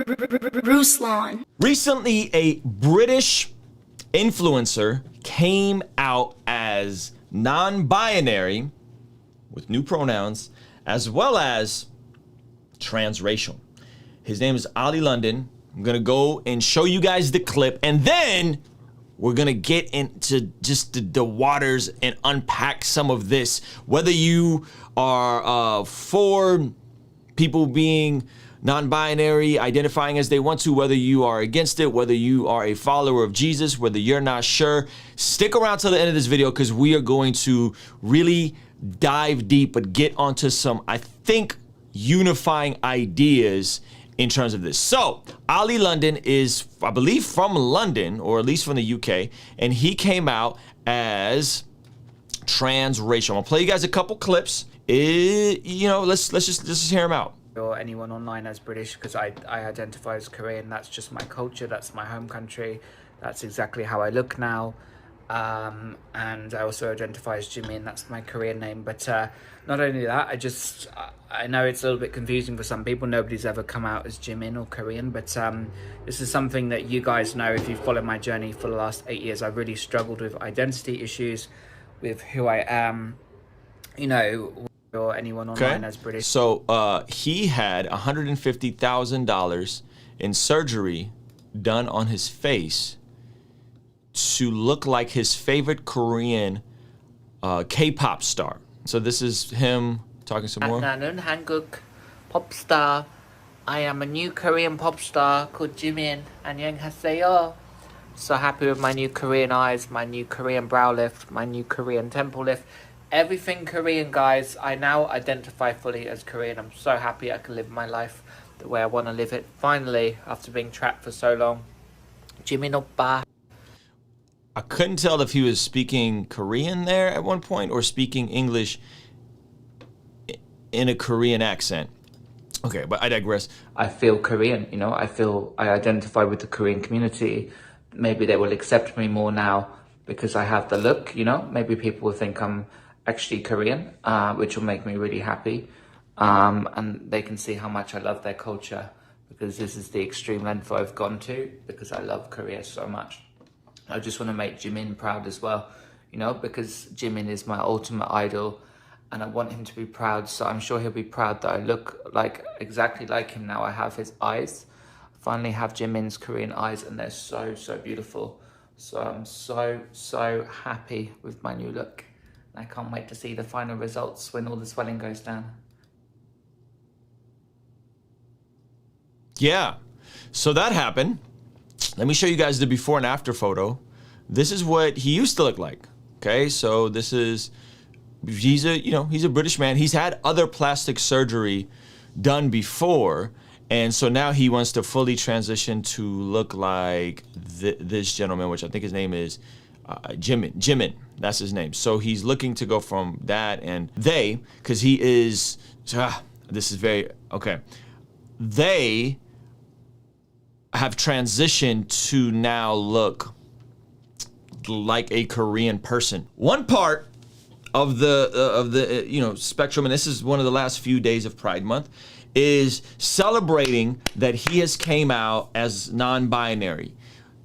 Ruslan. Recently, a British influencer came out as non-binary with new pronouns, as well as transracial. His name is Ali London. I'm gonna go and show you guys the clip, and then we're gonna get into just the waters and unpack some of this. Whether you are for people being non-binary, identifying as they want to, whether you are against it, whether you are a follower of Jesus, whether you're not sure, stick around till the end of this video, because we are going to really dive deep, but get onto some, I think, unifying ideas in terms of this. So Ali London is, I believe, from London, or at least from the UK, and he came out as transracial. I'm gonna play you guys a couple clips. Let's just hear him out. Or anyone online as British, because I identify as Korean. That's just my culture, that's my home country, that's exactly how I look now. And I also identify as Jimin, that's my Korean name. But not only that, I know it's a little bit confusing for some people. Nobody's ever come out as Jimin or Korean, but this is something that you guys know if you follow my journey for the last 8 years. I've really struggled with identity issues, with who I am, or anyone online as British. So he had $150,000 in surgery done on his face to look like his favorite Korean K-pop star. So this is him talking some more. 나는 한국 pop star. I am a new Korean pop star called Jimin. 안녕하세요. So happy with my new Korean eyes, my new Korean brow lift, my new Korean temple lift. Everything Korean, guys. I now identify fully as Korean. I'm so happy I can live my life the way I want to live it. Finally, after being trapped for so long. Jimin oppa. I couldn't tell if he was speaking Korean there at one point or speaking English in a Korean accent. Okay, but I digress. I feel Korean, I identify with the Korean community. Maybe they will accept me more now because I have the look, Maybe people will think I'm actually Korean, which will make me really happy. And they can see how much I love their culture, because this is the extreme length I've gone to, because I love Korea so much. I just want to make Jimin proud as well, because Jimin is my ultimate idol, and I want him to be proud. So I'm sure he'll be proud that I look exactly like him now. I have his eyes. I finally have Jimin's Korean eyes, and they're so, so beautiful. So I'm so, so happy with my new look. I can't wait to see the final results when all the swelling goes down. Yeah, so that happened. Let me show you guys the before and after photo. This is what he used to look like. Okay, so this is, he's a British man. He's had other plastic surgery done before, and so now he wants to fully transition to look like this gentleman, which I think his name is Jimin. That's his name. So he's looking to go from that, and they, because he is, this is very, okay. They have transitioned to now look like a Korean person. One part of the spectrum, and this is one of the last few days of Pride Month, is celebrating that he has came out as non-binary.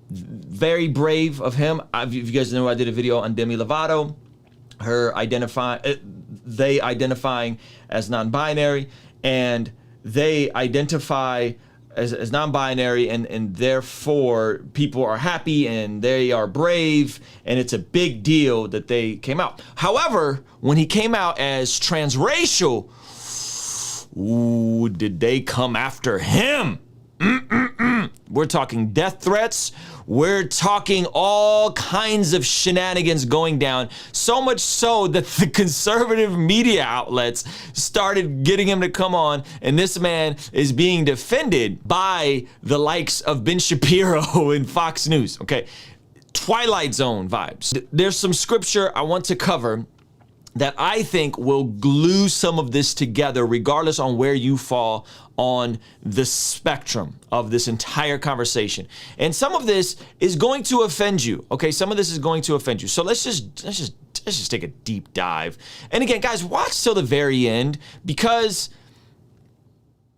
Very brave of him. If you guys know, I did a video on Demi Lovato, they identifying as non-binary, and they identify as non-binary, and therefore people are happy and they are brave, and it's a big deal that they came out. However, when he came out as transracial, ooh, did they come after him? We're talking death threats. We're talking all kinds of shenanigans going down, so much so that the conservative media outlets started getting him to come on, and this man is being defended by the likes of Ben Shapiro and Fox News. Okay, Twilight Zone vibes. There's some scripture I want to cover that I think will glue some of this together, regardless on where you fall on the spectrum of this entire conversation. And some of this is going to offend you. Okay, some of this is going to offend you. So let's just take a deep dive. And again, guys, watch till the very end, because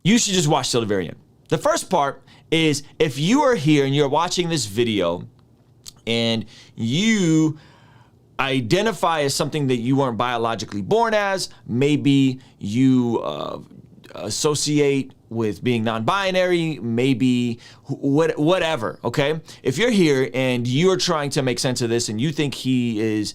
you should just watch till the very end. The first part is, if you are here and you're watching this video and you identify as something that you weren't biologically born as, maybe you associate with being non-binary, maybe whatever, okay? If you're here and you're trying to make sense of this and you think he is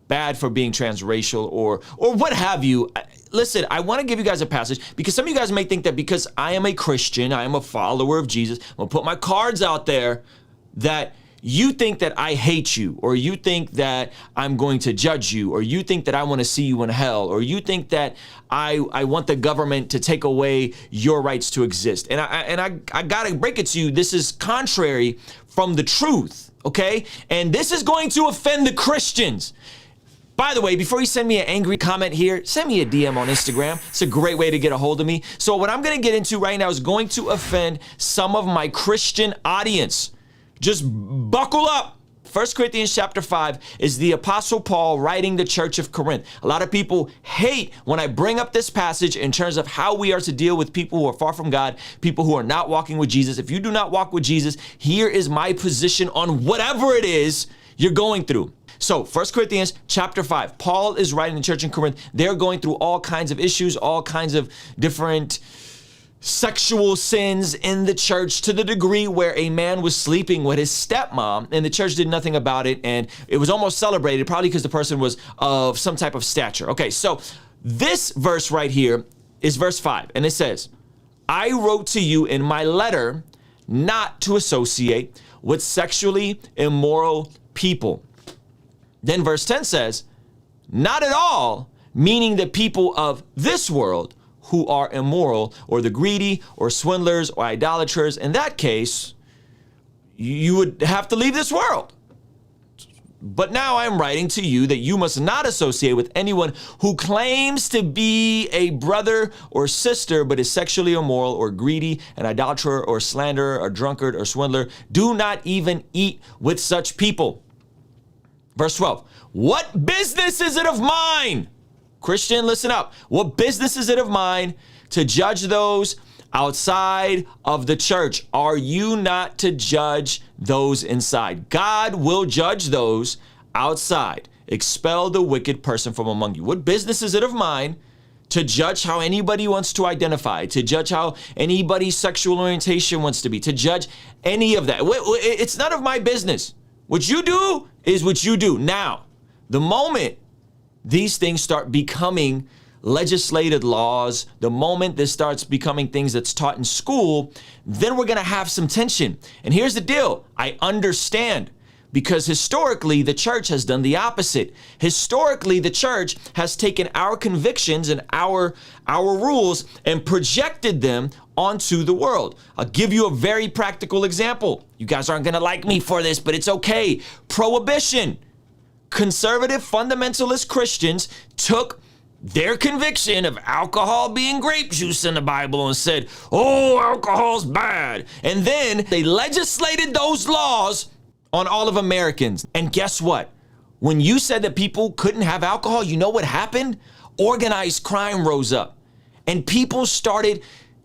bad for being transracial or what have you, listen, I want to give you guys a passage, because some of you guys may think that because I am a Christian, I am a follower of Jesus, I'm gonna put my cards out there, that you think that I hate you, or you think that I'm going to judge you, or you think that I want to see you in hell, or you think that I want the government to take away your rights to exist. And I gotta break it to you, this is contrary from the truth, okay? And this is going to offend the Christians. By the way, before you send me an angry comment here, send me a DM on Instagram. It's a great way to get a hold of me. So what I'm gonna get into right now is going to offend some of my Christian audience. Just buckle up. 1 Corinthians chapter 5 is the Apostle Paul writing the church of Corinth. A lot of people hate when I bring up this passage in terms of how we are to deal with people who are far from God, people who are not walking with Jesus. If you do not walk with Jesus, here is my position on whatever it is you're going through. So 1 Corinthians chapter 5, Paul is writing the church in Corinth. They're going through all kinds of issues, all kinds of different sexual sins in the church, to the degree where a man was sleeping with his stepmom and the church did nothing about it, and it was almost celebrated, probably because the person was of some type of stature. Okay, so this verse right here is verse 5, and it says, I wrote to you in my letter not to associate with sexually immoral people. Then verse 10 says, not at all, meaning the people of this world who are immoral, or the greedy, or swindlers, or idolaters. In that case, you would have to leave this world. But now I'm writing to you that you must not associate with anyone who claims to be a brother or sister, but is sexually immoral, or greedy, an idolater, or slanderer, or drunkard, or swindler. Do not even eat with such people. Verse 12, what business is it of mine? Christian, listen up. What business is it of mine to judge those outside of the church? Are you not to judge those inside? God will judge those outside. Expel the wicked person from among you. What business is it of mine to judge how anybody wants to identify, to judge how anybody's sexual orientation wants to be, to judge any of that? It's none of my business. What you do is what you do. Now, the moment these things start becoming legislated laws, the moment this starts becoming things that's taught in school, then we're gonna have some tension. And here's the deal, I understand, because historically the church has done the opposite. Historically, the church has taken our convictions and our rules and projected them onto the world. I'll give you a very practical example. You guys aren't gonna like me for this, but it's okay. Prohibition. Conservative fundamentalist Christians took their conviction of alcohol being grape juice in the Bible and said, oh, alcohol's bad. And then they legislated those laws on all of Americans. And guess what? When you said that people couldn't have alcohol, you know what happened? Organized crime rose up and people started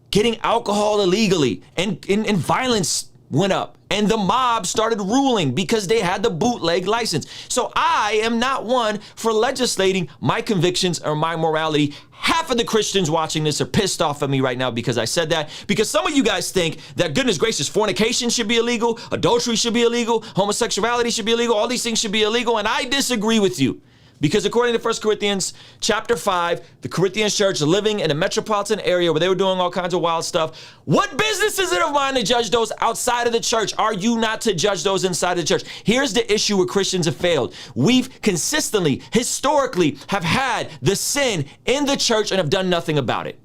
getting alcohol illegally, and violence went up, and the mob started ruling because they had the bootleg license. So I am not one for legislating my convictions or my morality. Half of the Christians watching this are pissed off at me right now because I said that, because some of you guys think that, goodness gracious, fornication should be illegal, adultery should be illegal, homosexuality should be illegal, all these things should be illegal, and I disagree with you. Because according to 1 Corinthians chapter 5, the Corinthian church living in a metropolitan area where they were doing all kinds of wild stuff, what business is it of mine to judge those outside of the church? Are you not to judge those inside of the church? Here's the issue where Christians have failed. We've consistently, historically, have had the sin in the church and have done nothing about it.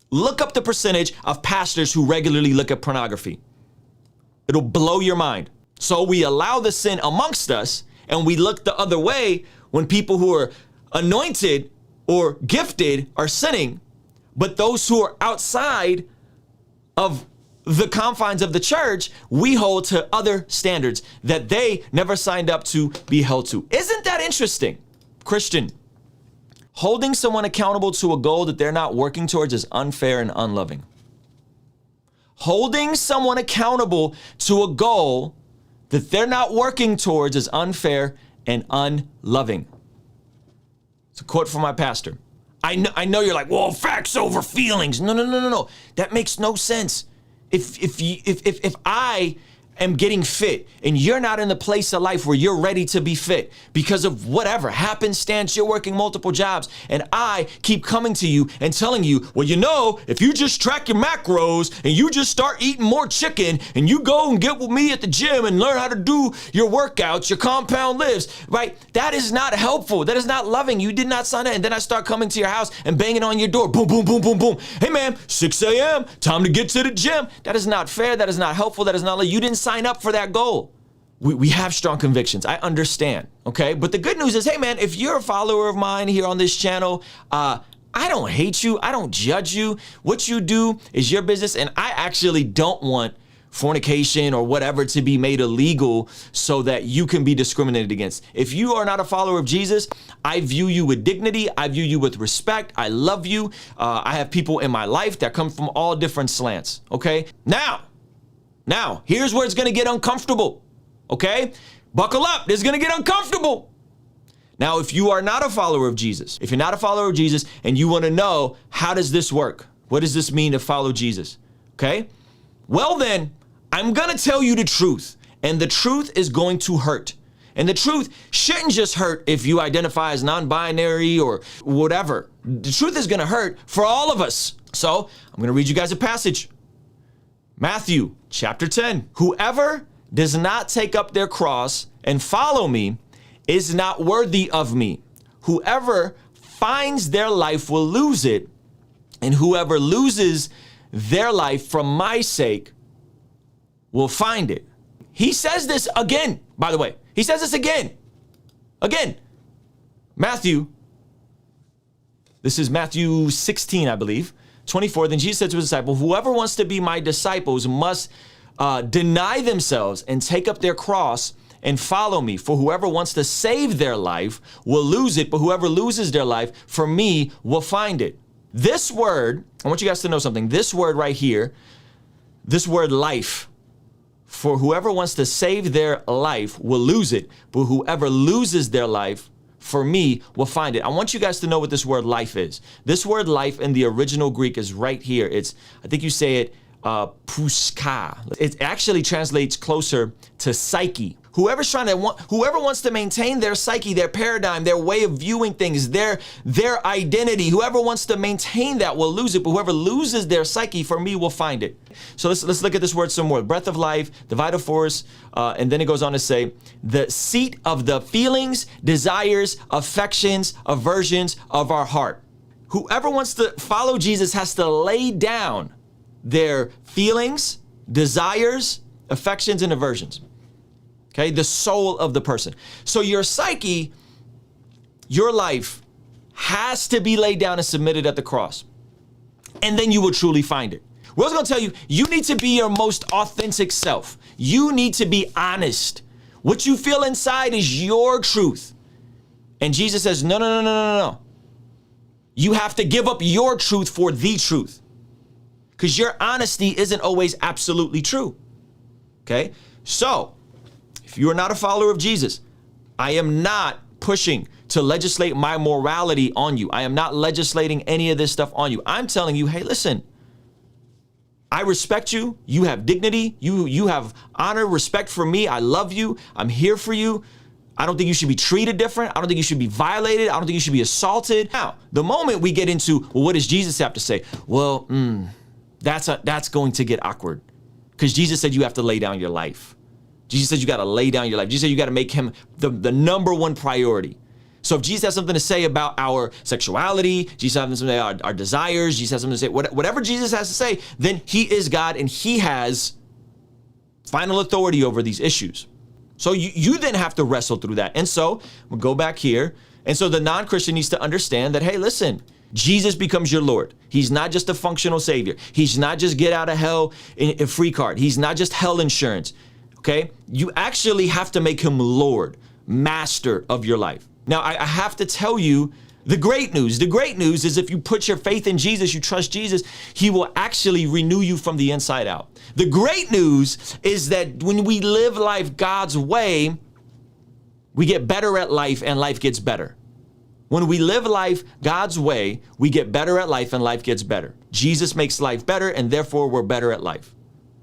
Look up the percentage of pastors who regularly look at pornography. It'll blow your mind. So we allow the sin amongst us, and we look the other way when people who are anointed or gifted are sinning, but those who are outside of the confines of the church, we hold to other standards that they never signed up to be held to. Isn't that interesting? Christian, holding someone accountable to a goal that they're not working towards is unfair and unloving. Holding someone accountable to a goal that they're not working towards is unfair and unloving. It's a quote from my pastor. I know you're like, well, facts over feelings. No. That makes no sense. If I am getting fit and you're not in the place of life where you're ready to be fit because of whatever happenstance, you're working multiple jobs, and I keep coming to you and telling you, well, you know, if you just track your macros and you just start eating more chicken and you go and get with me at the gym and learn how to do your workouts, your compound lifts, right? That is not helpful. That is not loving. You did not sign up. And then I start coming to your house and banging on your door. Boom, boom, boom, boom, boom. Hey man, 6 a.m. time to get to the gym. That is not fair. That is not helpful. That is not, you didn't sign up for that goal. We have strong convictions. I understand. Okay. But the good news is, hey man, if you're a follower of mine here on this channel, I don't hate you. I don't judge you. What you do is your business. And I actually don't want fornication or whatever to be made illegal so that you can be discriminated against. If you are not a follower of Jesus, I view you with dignity. I view you with respect. I love you. I have people in my life that come from all different slants. Okay. Now, here's where it's going to get uncomfortable, okay? Buckle up. It's going to get uncomfortable. Now, if you are not a follower of Jesus, if you're not a follower of Jesus and you want to know, how does this work? What does this mean to follow Jesus? Okay? Well, then, I'm going to tell you the truth, and the truth is going to hurt. And the truth shouldn't just hurt if you identify as non-binary or whatever. The truth is going to hurt for all of us. So I'm going to read you guys a passage. Matthew chapter 10, whoever does not take up their cross and follow me is not worthy of me. Whoever finds their life will lose it, and whoever loses their life from my sake will find it. He says this again, by the way. He says this again. Matthew, this is Matthew 16, I believe. 24, then Jesus said to his disciples, whoever wants to be my disciples must deny themselves and take up their cross and follow me. For whoever wants to save their life will lose it, but whoever loses their life for me will find it. This word, I want you guys to know something. This word right here, this word life, for whoever wants to save their life will lose it, but whoever loses their life for me will find it. I want you guys to know what this word life is. This word life in the original Greek is right here. It's, I think you say it, puska. It actually translates closer to psyche. Whoever wants to maintain their psyche, their paradigm, their way of viewing things, their identity, whoever wants to maintain that will lose it, but whoever loses their psyche for me will find it. So let's look at this word some more. Breath of life, the vital force, and then it goes on to say, the seat of the feelings, desires, affections, aversions of our heart. Whoever wants to follow Jesus has to lay down their feelings, desires, affections, and aversions. Okay, the soul of the person. So your psyche, your life has to be laid down and submitted at the cross. And then you will truly find it. We're going to tell you, you need to be your most authentic self. You need to be honest. What you feel inside is your truth. And Jesus says, no. You have to give up your truth for the truth. Because your honesty isn't always absolutely true. Okay, so if you are not a follower of Jesus, I am not pushing to legislate my morality on you. I am not legislating any of this stuff on you. I'm telling you, hey, listen, I respect you. You have dignity. You have honor, respect for me. I love you. I'm here for you. I don't think you should be treated different. I don't think you should be violated. I don't think you should be assaulted. Now, the moment we get into, well, what does Jesus have to say? Well, that's going to get awkward, because Jesus said you have to lay down your life. Jesus said you got to lay down your life. Jesus said you got to make him the number one priority. So if Jesus has something to say about our sexuality, Jesus has something to say about our desires, Jesus has something to say, whatever Jesus has to say, then he is God and he has final authority over these issues. So you then have to wrestle through that. And so we'll go back here. And so the non-Christian needs to understand that, hey, listen, Jesus becomes your Lord. He's not just a functional savior. He's not just get out of hell a free card. He's not just hell insurance. Okay? You actually have to make him Lord, master of your life. Now, I have to tell you The great news is if you put your faith in Jesus, you trust Jesus, he will actually renew you from the inside out. The great news is that when we live life God's way, we get better at life and life gets better. When we live life God's way, we get better at life and life gets better. Jesus makes life better and therefore we're better at life.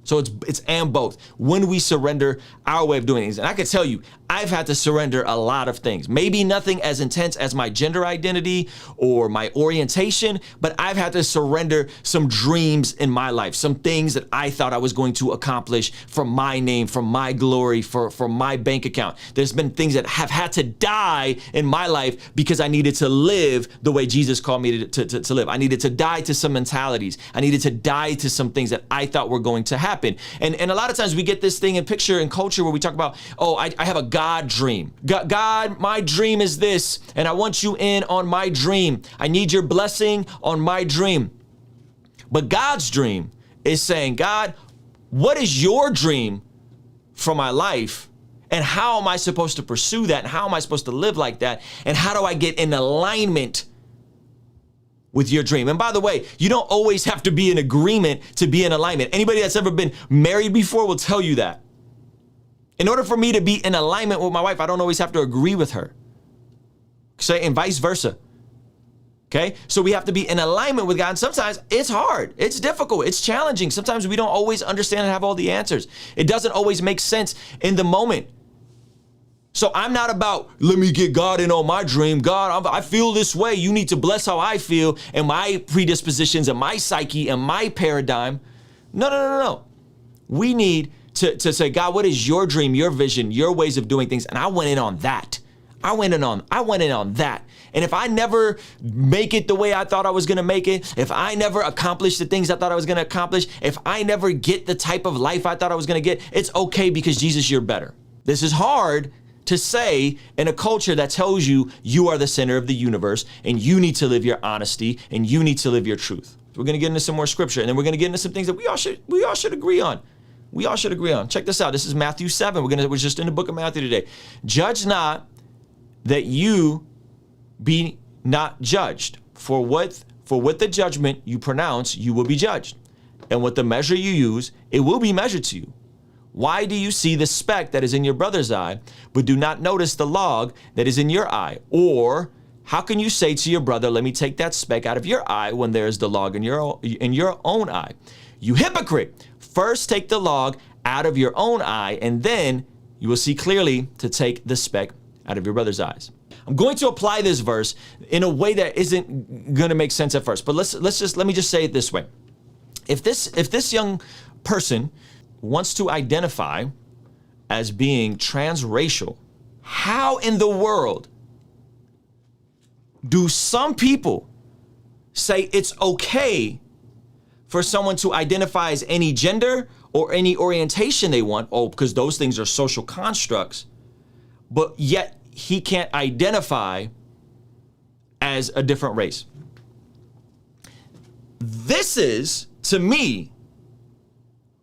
So it's and both when we surrender our way of doing things. And I can tell you, I've had to surrender a lot of things. Maybe nothing as intense as my gender identity or my orientation, but I've had to surrender some dreams in my life, some things that I thought I was going to accomplish for my name, for my glory, for my bank account. There's been things that have had to die in my life because I needed to live the way Jesus called me to live. I needed to die to some mentalities. I needed to die to some things that I thought were going to happen. And a lot of times we get this thing in picture and culture where we talk about, oh, I have a God dream. God, my dream is this, and I want you in on my dream. I need your blessing on my dream. But God's dream is saying, God, what is your dream for my life? And how am I supposed to pursue that? And how am I supposed to live like that? And how do I get in alignment with your dream? And by the way, you don't always have to be in agreement to be in alignment. Anybody that's ever been married before will tell you that. In order for me to be in alignment with my wife, I don't always have to agree with her. Say, and vice versa. Okay? So we have to be in alignment with God. And sometimes it's hard. It's difficult. It's challenging. Sometimes we don't always understand and have all the answers. It doesn't always make sense in the moment. So I'm not about, let me get God in on my dream. God, I feel this way. You need to bless how I feel and my predispositions and my psyche and my paradigm. No. We need to say, God, what is your dream, your vision, your ways of doing things? And I went in on that. I went in on that. And if I never make it the way I thought I was going to make it, if I never accomplish the things I thought I was going to accomplish, if I never get the type of life I thought I was going to get, it's okay because Jesus, you're better. This is hard to say in a culture that tells you you are the center of the universe and you need to live your honesty and you need to live your truth. We're going to get into some more scripture and then we're going to get into some things that we all should agree on. We all should agree on. Check this out. This is Matthew 7. We're just in the book of Matthew today. Judge not that you be not judged. For with the judgment you pronounce, you will be judged. And with the measure you use, it will be measured to you. Why do you see the speck that is in your brother's eye, but do not notice the log that is in your eye? Or how can you say to your brother, let me take that speck out of your eye when there is the log in your own eye? You hypocrite! First take the log out of your own eye, and then you will see clearly to take the speck out of your brother's eyes. I'm going to apply this verse in a way that isn't going to make sense at first, but let me just say it this way. If this young person wants to identify as being transracial, how in the world do some people say it's okay for someone to identify as any gender or any orientation they want? Oh, because those things are social constructs, but yet he can't identify as a different race. This is, to me,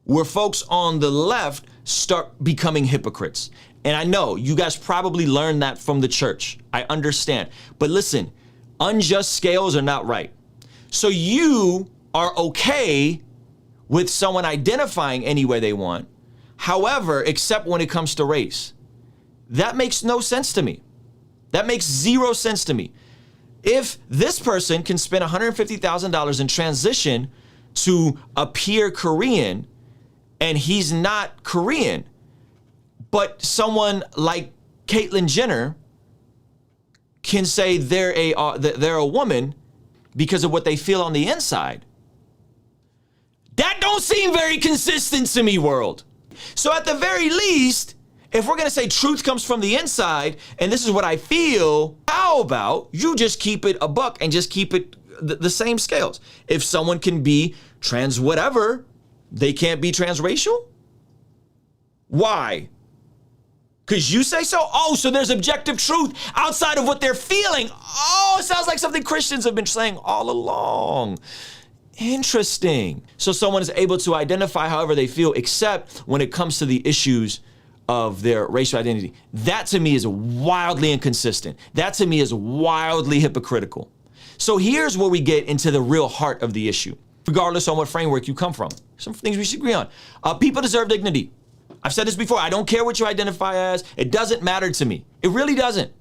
where folks on the left start becoming hypocrites. And I know you guys probably learned that from the church. I understand. But listen, unjust scales are not right. So you are okay with someone identifying any way they want. However, except when it comes to race. That makes no sense to me. That makes zero sense to me. If this person can spend $150,000 in transition to appear Korean and he's not Korean, but someone like Caitlyn Jenner can say they're a woman because of what they feel on the inside, that don't seem very consistent to me, world. So at the very least, if we're gonna say truth comes from the inside and this is what I feel, how about you just keep it a buck and just keep it the same scales? If someone can be trans whatever, they can't be transracial? Why? Because you say so? Oh, so there's objective truth outside of what they're feeling. Oh, it sounds like something Christians have been saying all along. Interesting. So someone is able to identify however they feel, except when it comes to the issues of their racial identity. That to me is wildly inconsistent. That to me is wildly hypocritical. So here's where we get into the real heart of the issue, regardless on what framework you come from. Some things we should agree on. People deserve dignity. I've said this before. I don't care what you identify as. It doesn't matter to me. It really doesn't.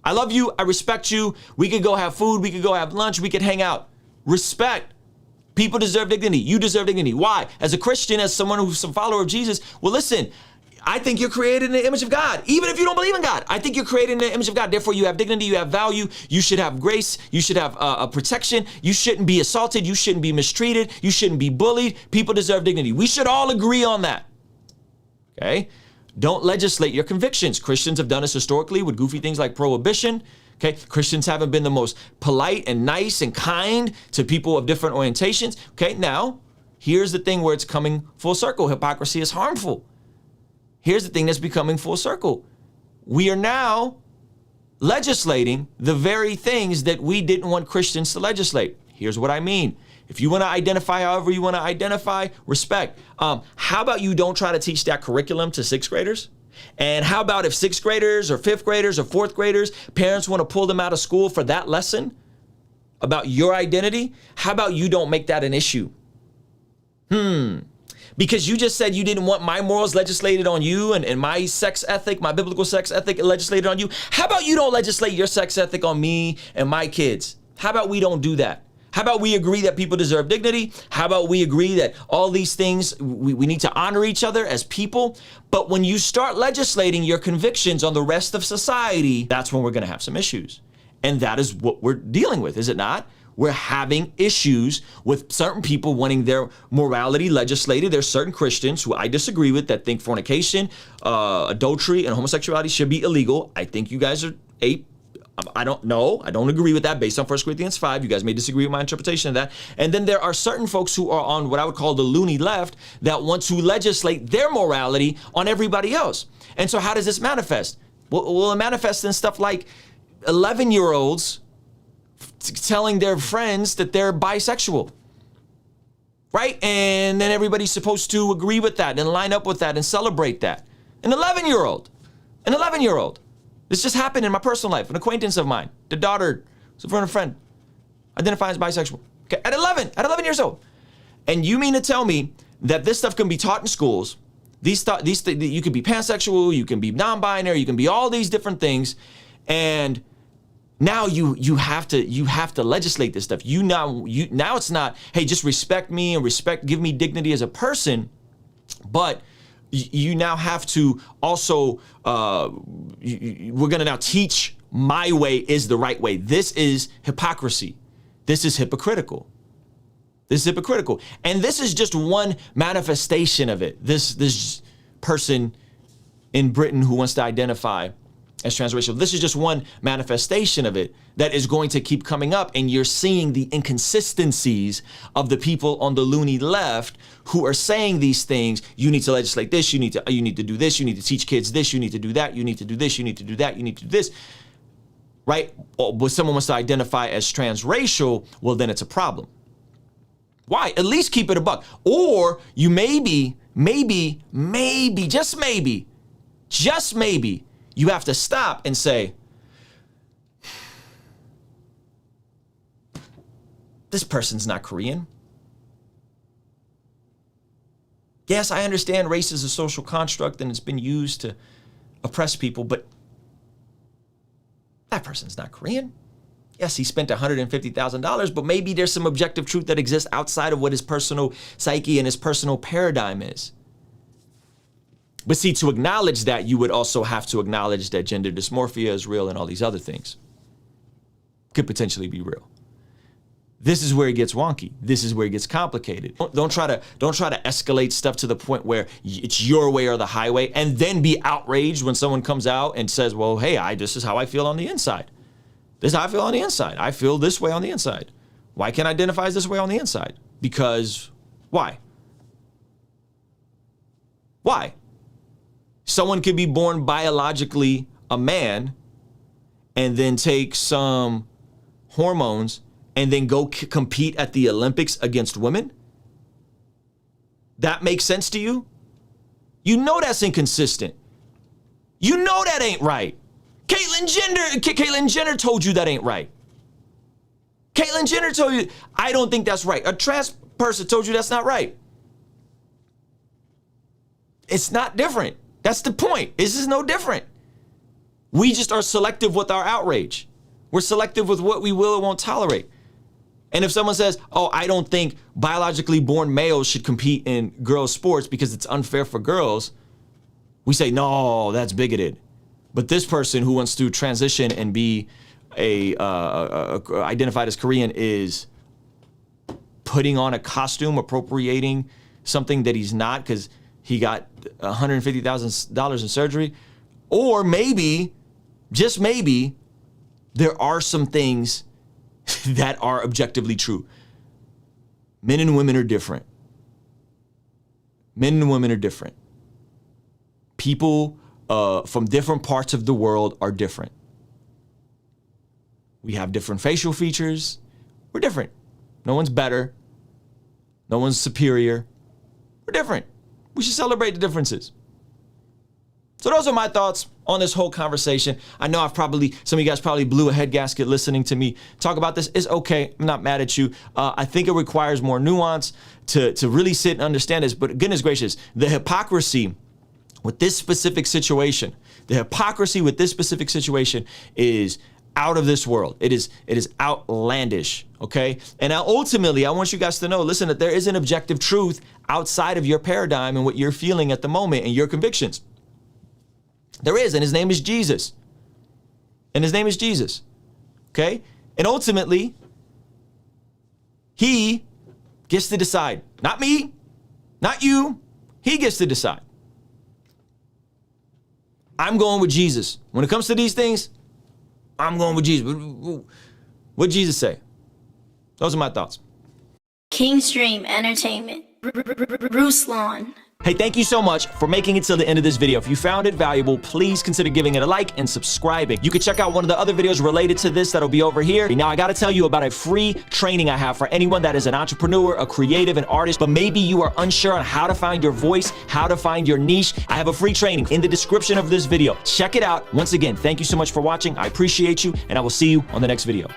I love you. I respect you. We could go have food. We could go have lunch. We could hang out. Respect. People deserve dignity. You deserve dignity. Why? As a Christian, as someone who's a follower of Jesus, well, listen, I think you're created in the image of God. Even if you don't believe in God, I think you're created in the image of God. Therefore, you have dignity, you have value, you should have grace, you should have a protection. You shouldn't be assaulted, you shouldn't be mistreated, you shouldn't be bullied. People deserve dignity. We should all agree on that. Okay? Don't legislate your convictions. Christians have done this historically with goofy things like prohibition. Okay? Christians haven't been the most polite and nice and kind to people of different orientations. Okay? Now, here's the thing where it's coming full circle. Hypocrisy is harmful. Here's the thing that's becoming full circle. We are now legislating the very things that we didn't want Christians to legislate. Here's what I mean. If you want to identify however you want to identify, respect. How about you don't try to teach that curriculum to sixth graders? And how about if sixth graders or fifth graders or fourth graders, parents want to pull them out of school for that lesson about your identity? How about you don't make that an issue? Because you just said you didn't want my morals legislated on you and my sex ethic, my biblical sex ethic legislated on you. How about you don't legislate your sex ethic on me and my kids? How about we don't do that? How about we agree that people deserve dignity? How about we agree that all these things, we need to honor each other as people? But when you start legislating your convictions on the rest of society, that's when we're going to have some issues. And that is what we're dealing with, is it not? We're having issues with certain people wanting their morality legislated. There's certain Christians who I disagree with that think fornication, adultery, and homosexuality should be illegal. I think you guys are I don't know. I don't agree with that based on 1 Corinthians 5. You guys may disagree with my interpretation of that. And then there are certain folks who are on what I would call the loony left that want to legislate their morality on everybody else. And so how does this manifest? Well, it manifests in stuff like 11-year-olds telling their friends that they're bisexual, right? And then everybody's supposed to agree with that and line up with that and celebrate that. An 11-year-old. This just happened in my personal life. An acquaintance of mine, the daughter, was a friend, identifies as bisexual. Okay, at 11 years old. And you mean to tell me that this stuff can be taught in schools? You can be pansexual, you can be non-binary, you can be all these different things, and now you have to legislate this stuff. Now it's not, hey, just respect me and give me dignity as a person, but you now have to also, we're going to now teach my way is the right way. This is hypocrisy. This is hypocritical. And this is just one manifestation of it. This person in Britain who wants to identify as transracial, this is just one manifestation of it that is going to keep coming up, and you're seeing the inconsistencies of the people on the loony left who are saying these things. You need to legislate this, you need to do this, you need to teach kids this, you need to do that, you need to do this, you need to do that, you need to do this, right? But someone wants to identify as transracial, well, then it's a problem. Why? At least keep it a buck. Or you maybe, just maybe, you have to stop and say, this person's not Korean. Yes, I understand race is a social construct and it's been used to oppress people, but that person's not Korean. Yes, he spent $150,000, but maybe there's some objective truth that exists outside of what his personal psyche and his personal paradigm is. But see, to acknowledge that, you would also have to acknowledge that gender dysmorphia is real and all these other things could potentially be real. This is where it gets wonky. This is where it gets complicated. Don't try to escalate stuff to the point where it's your way or the highway, and then be outraged when someone comes out and says, well, hey, this is how I feel on the inside. This is how I feel on the inside. I feel this way on the inside. Why can't I identify as this way on the inside? Because why? Why? Someone could be born biologically a man and then take some hormones and then go compete at the Olympics against women? That makes sense to you? You know that's inconsistent. You know that ain't right. Caitlyn Jenner told you that ain't right. Caitlyn Jenner told you, I don't think that's right. A trans person told you that's not right. It's not different. That's the point. This is no different. We just are selective with our outrage. We're selective with what we will or won't tolerate. And if someone says, oh, I don't think biologically born males should compete in girls' sports because it's unfair for girls, we say, no, that's bigoted. But this person who wants to transition and be identified as Korean is putting on a costume, appropriating something that he's not because he got $150,000 in surgery. Or maybe, just maybe, there are some things that are objectively true. Men and women are different. Men and women are different. People from different parts of the world are different. We have different facial features. We're different. No one's better. No one's superior. We're different. We should celebrate the differences. So those are my thoughts on this whole conversation. I know some of you guys probably blew a head gasket listening to me talk about this. It's okay. I'm not mad at you. I think it requires more nuance to really sit and understand this. But goodness gracious, the hypocrisy with this specific situation, is out of this world. It is outlandish, okay? And now ultimately, I want you guys to know, listen, that there is an objective truth outside of your paradigm and what you're feeling at the moment and your convictions. There is, and his name is Jesus. Okay? And ultimately, he gets to decide. Not me, not you. He gets to decide. I'm going with Jesus. When it comes to these things, I'm going with Jesus. What'd Jesus say? Those are my thoughts. Kingstream Entertainment. Ruslan. Hey, thank you so much for making it till the end of this video. If you found it valuable, please consider giving it a like and subscribing. You can check out one of the other videos related to this that'll be over here. Now, I gotta tell you about a free training I have for anyone that is an entrepreneur, a creative, an artist, but maybe you are unsure on how to find your voice, how to find your niche. I have a free training in the description of this video. Check it out. Once again, thank you so much for watching. I appreciate you, and I will see you on the next video.